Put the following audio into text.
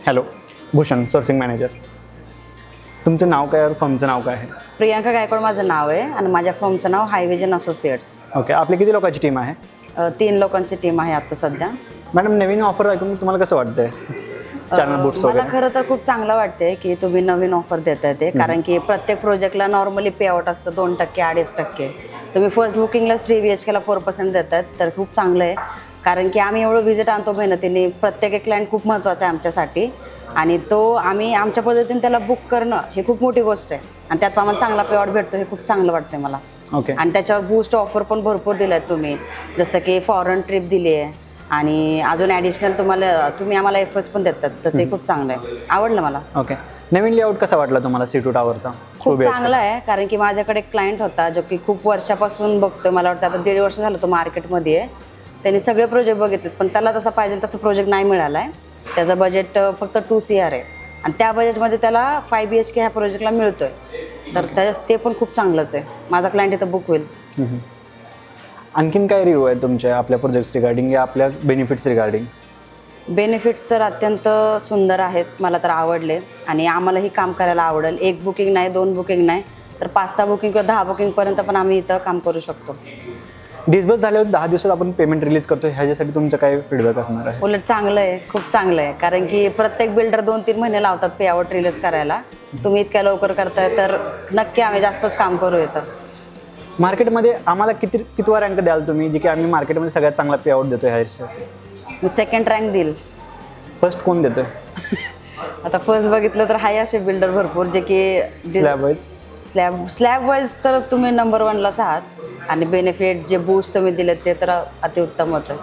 Hello, Bhushan sourcing manager. तुमचं नाव काय और फर्मचं नाव काय आहे? प्रियांका गायकवाड माझं नाव आहे आणि माझ्या फर्मचं नाव हायविजन असोसिएट्स. ओके, आपली किती लोकांची टीम आहे? 3 लोकांची टीम आहे आता सध्या. मॅडम, नवीन ऑफर ऐकून तुम्हाला कसं वाटतंय? चॅनल बूट्स मला वगैरे. खरं तर खूप चांगलं वाटतंय की तुम्ही नवीन ऑफर देताय ते, कारण की प्रत्येक प्रोजेक्टला नॉर्मली पे आउट असतं 2%, 2.5%. तुम्ही फर्स्ट बुकिंगला 3 BHKला 4% देतात, तर खूप चांगलं आहे. कारण की आम्ही एवढं व्हिजिट आणतो मेहनतीने, प्रत्येक एक क्लायंट खूप महत्त्वाचा आहे आमच्यासाठी आणि तो आम्ही आमच्या पद्धतीने त्याला बुक करणं हे खूप मोठी गोष्ट आहे आणि त्यात आम्हाला चांगला पे आउट भेटतो, हे खूप चांगलं वाटतंय मला. ओके. आणि त्याच्यावर बूस्ट ऑफर पण भरपूर दिल्या आहेत तुम्ही, जसं की फॉरेन ट्रिप दिली आहे आणि अजून ॲडिशनल तुम्ही आम्हाला एफर्स पण देतात, तर ते खूप चांगलं आहे, आवडलं मला. ओके, नवीन लेआउट कसा वाटला तुम्हाला C2 टॉवरचा? खूप चांगला आहे, कारण की माझ्याकडे एक क्लायंट होता जो की खूप वर्षापासून बघतोय, मला वाटतं आता 1.5 वर्ष झालं तो मार्केटमध्ये आहे. त्यांनी सगळे प्रोजेक्ट बघितलेत, पण त्याला तसं पाहिजे तसं प्रोजेक्ट नाही मिळाला आहे. त्याचं बजेट फक्त 2 CR आहे आणि त्या बजेटमध्ये त्याला 5 BHK ह्या प्रोजेक्टला मिळतोय, तर ते पण खूप चांगलंच आहे. माझा क्लायंट इथं बुक होईल. आणखीन काय रिव्ह्यू आहे तुमच्या आपल्या प्रोजेक्ट्स रिगार्डिंग या आपल्या बेनिफिट्स रिगार्डिंग? बेनिफिट्स तर अत्यंत सुंदर आहेत, मला तर आवडले आणि आम्हालाही काम करायला आवडेल. 1 बुकिंग नाही, 2 बुकिंग नाही, तर 5-6 बुकिंग किंवा 10 बुकिंगपर्यंत पण आम्ही इथं काम करू शकतो. डिस्बर्स झाल्यावर 10 दिवसात आपण पेमेंट रिलीज करतो, ह्याच्यासाठी तुमचं काय फीडबॅक असणार आहे? उलट चांगलं आहे, खूप चांगलं आहे, कारण की प्रत्येक बिल्डर 2-3 महिने लावतात पे आउट रिलीज करायला. तुम्ही इतक्या लवकर करताय तर नक्की आम्ही जास्तच काम करू येतं. मार्केटमध्ये आम्हाला कितवा रँक द्याल तुम्ही, जे की आम्ही मार्केटमध्ये सगळ्यात चांगला पे आउट देतो ह्या वर्षी? मी 2nd रँक देईल. फर्स्ट कोण देतोय? आता फर्स्ट बघितलं तर आहे असे बिल्डर भरपूर जे की स्लॅब वाईज? स्लॅब वाईज तर तुम्ही नंबर 1लाच आहात आणि बेनिफिट जे बूस्ट तुम्ही दिलेत ते तर अतिउत्तमच आहे.